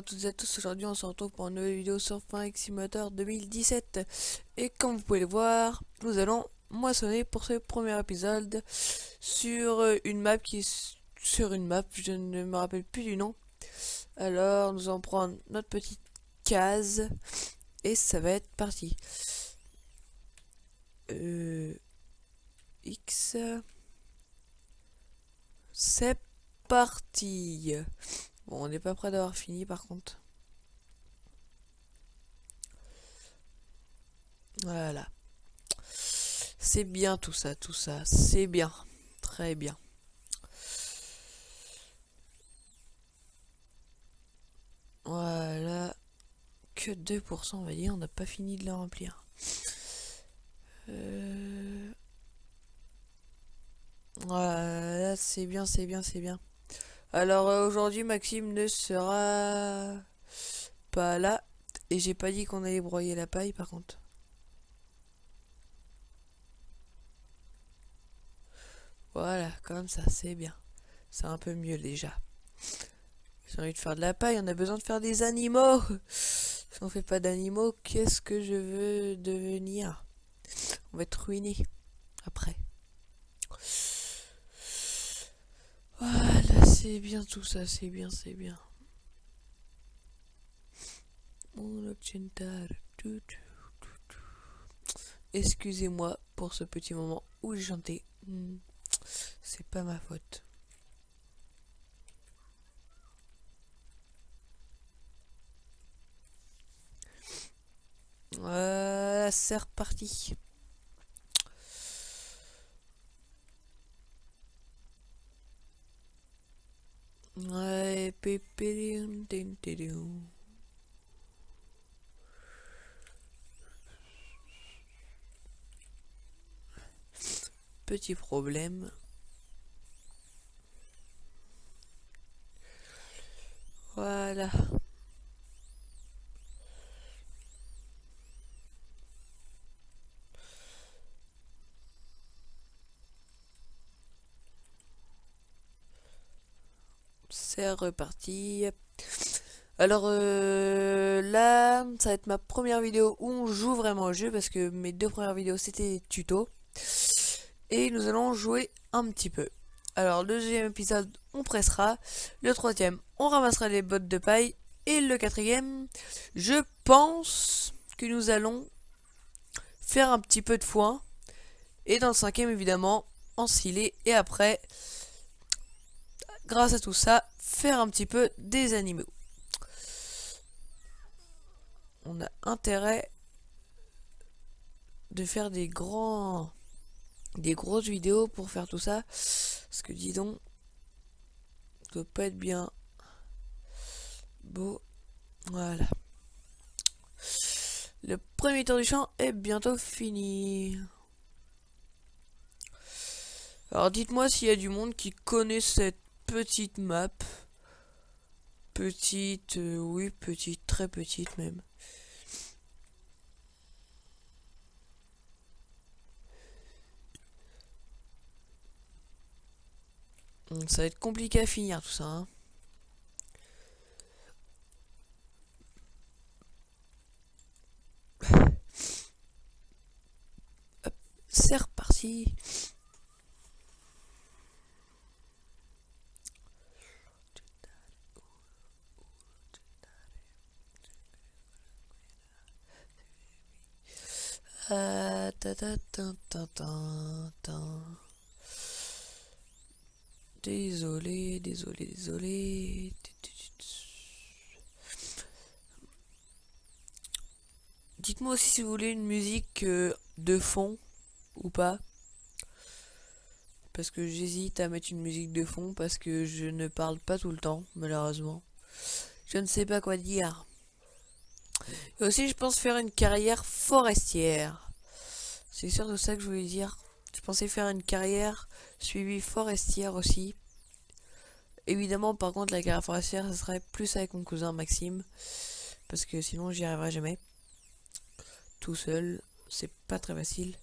à toutes et à tous, aujourd'hui on se retrouve pour une nouvelle vidéo sur Farming Simulator 2017. Et comme vous pouvez le voir, nous allons moissonner pour ce premier épisode sur une map je ne me rappelle plus du nom. Alors nous allons prendre notre petite case et ça va être parti. X. C'est parti. Bon, on n'est pas près d'avoir fini par contre. Voilà. C'est bien tout ça, c'est bien. Très bien. Voilà. Que 2%, on va dire, on n'a pas fini de la remplir. Voilà, c'est bien, c'est bien, c'est bien. Alors aujourd'hui, Maxime ne sera pas là. Et j'ai pas dit qu'on allait broyer la paille par contre. Voilà, comme ça, c'est bien. C'est un peu mieux déjà. J'ai envie de faire de la paille, on a besoin de faire des animaux. Si on fait pas d'animaux, qu'est-ce que je veux devenir? On va être ruiné après. Voilà, c'est bien tout ça, c'est bien, c'est bien. Excusez-moi pour ce petit moment où j'ai chanté. C'est pas ma faute. Voilà, c'est reparti. Ouais, petit problème. Voilà. C'est reparti. Alors là, ça va être ma première vidéo où on joue vraiment au jeu parce que mes deux premières vidéos c'était tuto. Et nous allons jouer un petit peu. Alors le deuxième épisode, on pressera. Le troisième, on ramassera les bottes de paille. Et le quatrième, je pense que nous allons faire un petit peu de foin. Et dans le cinquième, évidemment, ensiler. Et après, grâce à tout ça, faire un petit peu des animaux. On a intérêt de faire des grosses vidéos pour faire tout ça. Parce que dis donc, ça doit pas être bien beau. Voilà. Le premier tour du champ est bientôt fini. Alors dites-moi s'il y a du monde qui connaît cette petite map. Petite, oui, petite, très petite même. Ça va être compliqué à finir tout ça. Hein. Hop, c'est reparti. Désolé. Dites-moi aussi si vous voulez une musique de fond ou pas. Parce que j'hésite à mettre une musique de fond parce que je ne parle pas tout le temps, malheureusement. Je ne sais pas quoi dire. Et aussi, je pense faire une carrière forestière. C'est sûr de ça que je voulais dire. Je pensais faire une carrière suivie forestière aussi. Évidemment, par contre, la carrière forestière, ça serait plus avec mon cousin Maxime. Parce que sinon, j'y arriverai jamais. Tout seul, c'est pas très facile.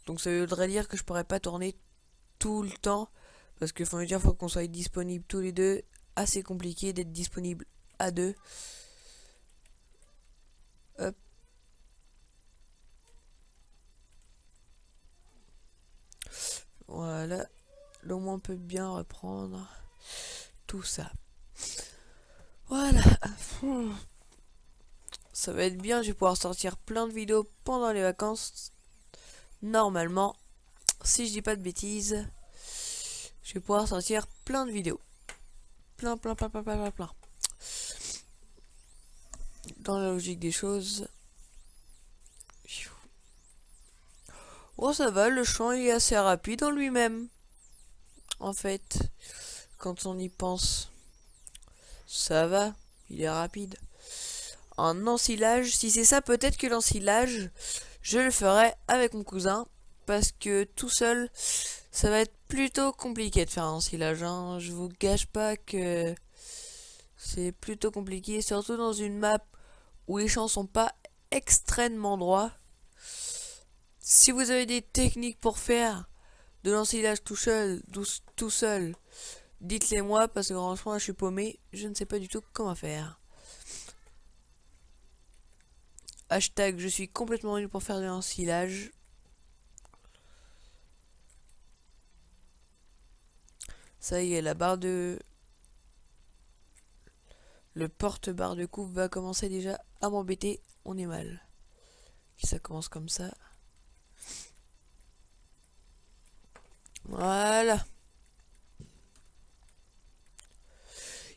Donc ça voudrait dire que je pourrais pas tourner tout le temps. Parce que faut qu'on soit disponible tous les deux. Assez compliqué d'être disponible à deux. Hop. Voilà. Là, au moins, on peut bien reprendre tout ça. Voilà. Ça va être bien, je vais pouvoir sortir plein de vidéos pendant les vacances. Normalement, si je dis pas de bêtises, je vais pouvoir sortir plein de vidéos. Plein. Dans la logique des choses. Oh, ça va, le champ est assez rapide en lui-même. En fait, quand on y pense, ça va, il est rapide. En ensilage, si c'est ça, peut-être que l'ensilage, je le ferai avec mon cousin. Parce que tout seul, ça va être plutôt compliqué de faire un ensilage. Hein. Je vous gâche pas que c'est plutôt compliqué, surtout dans une map où les champs sont pas extrêmement droits. Si vous avez des techniques pour faire de l'ensilage tout seul, dites-les moi parce que franchement je suis paumé, je ne sais pas du tout comment faire. Hashtag je suis complètement nul pour faire de l'ensilage. Ça y est, la barre de... Le porte-barre de coupe va commencer déjà à m'embêter. On est mal. Ça commence comme ça. Voilà.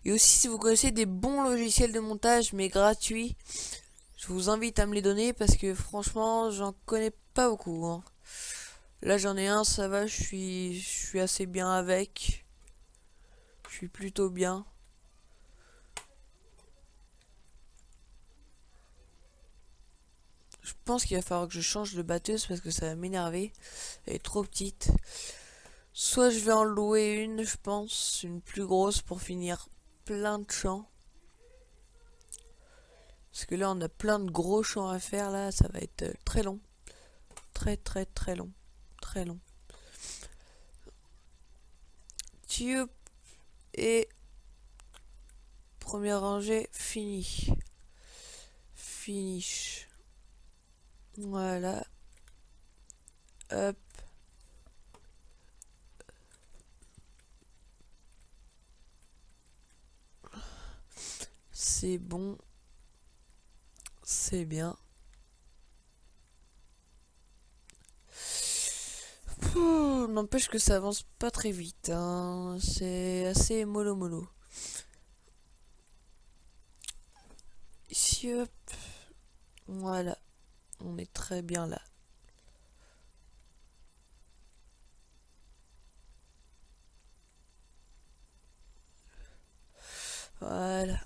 Et aussi, si vous connaissez des bons logiciels de montage, mais gratuits, je vous invite à me les donner parce que franchement, j'en connais pas beaucoup. Hein. Là, j'en ai un, ça va, je suis assez bien avec. Je suis plutôt bien. Je pense qu'il va falloir que je change de batteuse parce que ça va m'énerver. Elle est trop petite. Soit je vais en louer une, je pense, une plus grosse pour finir plein de champs. Parce que là, on a plein de gros champs à faire, là, ça va être très long. Très long. Très long. Tube et première rangée, fini. Finish. Voilà. Hop. C'est bon. C'est bien. N'empêche que ça avance pas très vite. Hein. C'est assez mollo. Ici, hop. Voilà. On est très bien là. Voilà.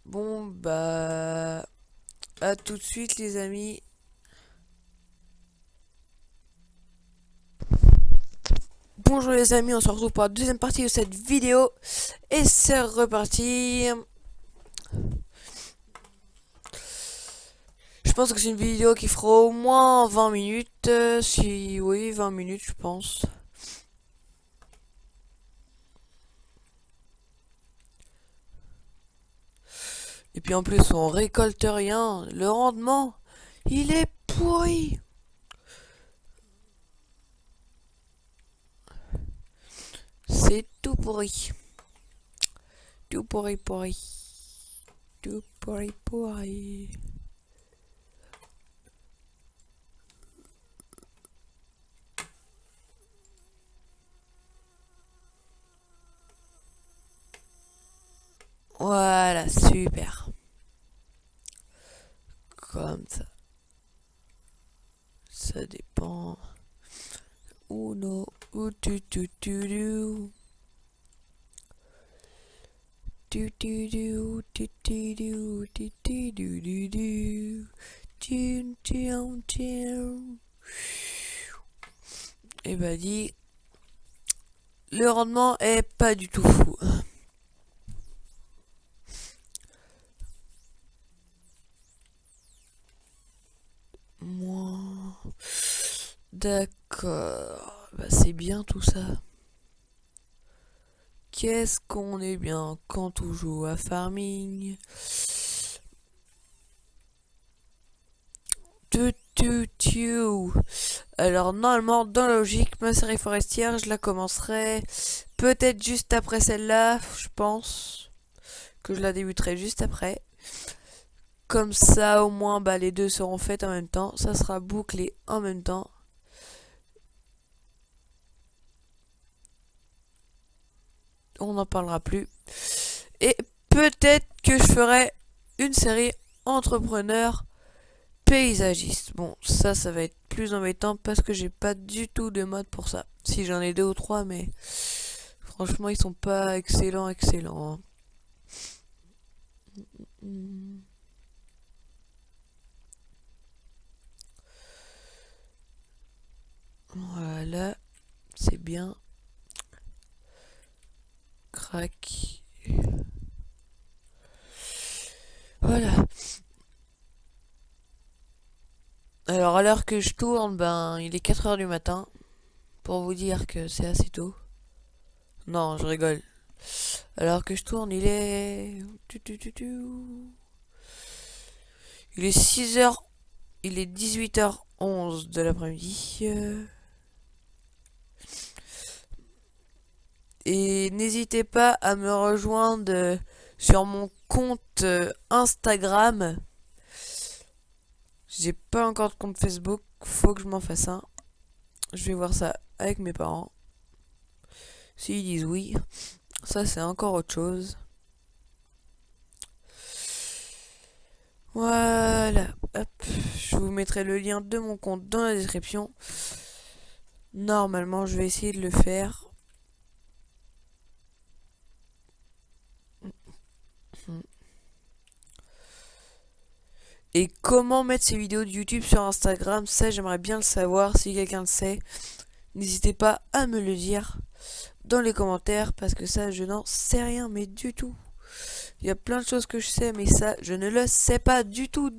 Bon, bah... À tout de suite, les amis. Bonjour les amis, on se retrouve pour la deuxième partie de cette vidéo. Et c'est reparti. Je pense que c'est une vidéo qui fera au moins 20 minutes. Si oui, 20 minutes je pense. Et puis en plus on récolte rien. Le rendement, il est pourri. C'est tout pourri. Tout pourri. Tout pourri. Voilà, super. Comme ça. Ça dépend. Uno, tu. Et bah dit, le rendement est pas du tout fou. Moi, d'accord, bah c'est bien tout ça. Qu'est-ce qu'on est bien quand on joue à Farming. Tu. Alors normalement, dans la logique, ma série forestière, je la commencerai peut-être juste après celle-là. Je pense que je la débuterai juste après. Comme ça, au moins, bah, les deux seront faites en même temps. Ça sera bouclé en même temps. On n'en parlera plus. Et peut-être que je ferai une série entrepreneur paysagiste. Bon, ça va être plus embêtant parce que j'ai pas du tout de mode pour ça. Si j'en ai 2 ou 3, mais franchement, ils sont pas excellents. Voilà, c'est bien. Crac. Voilà. Alors à l'heure que je tourne, ben il est 4 heures du matin. Pour vous dire que c'est assez tôt. Non, je rigole. Alors que je tourne, il est... Il est 6 heures. Il est 18h11 de l'après-midi. Et n'hésitez pas à me rejoindre sur mon compte Instagram. J'ai pas encore de compte Facebook. Faut que je m'en fasse un. Je vais voir ça avec mes parents. S'ils disent oui, ça c'est encore autre chose. Voilà, hop, je vous mettrai le lien de mon compte dans la description. Normalement, je vais essayer de le faire. Et comment mettre ces vidéos de YouTube sur Instagram, ça j'aimerais bien le savoir. Si quelqu'un le sait, n'hésitez pas à me le dire dans les commentaires parce que ça je n'en sais rien, mais du tout. Il y a plein de choses que je sais, mais ça je ne le sais pas du tout.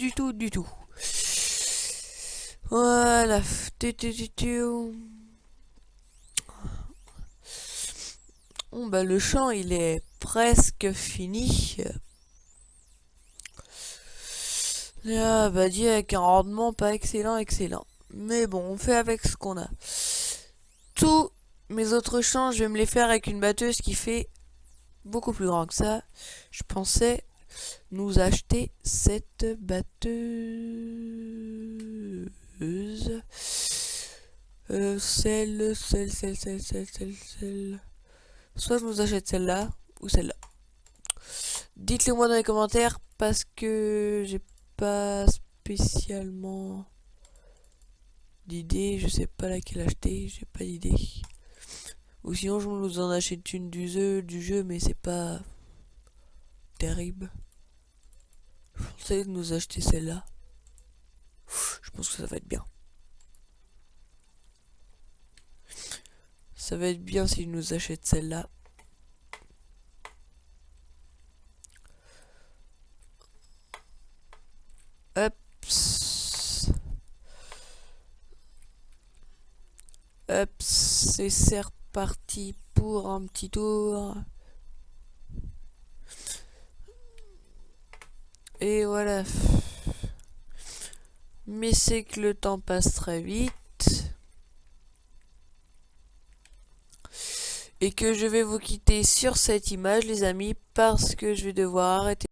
Voilà. Bon bah le champ il est presque fini. Ah bah dit avec un rendement pas excellent. Mais bon, on fait avec ce qu'on a. Tous mes autres champs, je vais me les faire avec une batteuse qui fait beaucoup plus grand que ça. Je pensais nous acheter cette batteuse. Celle. Soit je nous achète celle-là ou celle-là. Dites-le moi dans les commentaires parce que j'ai pas spécialement d'idée. Je sais pas laquelle acheter, j'ai pas d'idée. Ou sinon je nous en achète une du jeu, mais c'est pas terrible. Je pensais nous acheter celle-là. Je pense que ça va être bien. Ça va être bien si je nous achète celle-là. Hop. Hop, c'est reparti pour un petit tour. Et voilà. Mais c'est que le temps passe très vite. Et que je vais vous quitter sur cette image les amis, parce que je vais devoir arrêter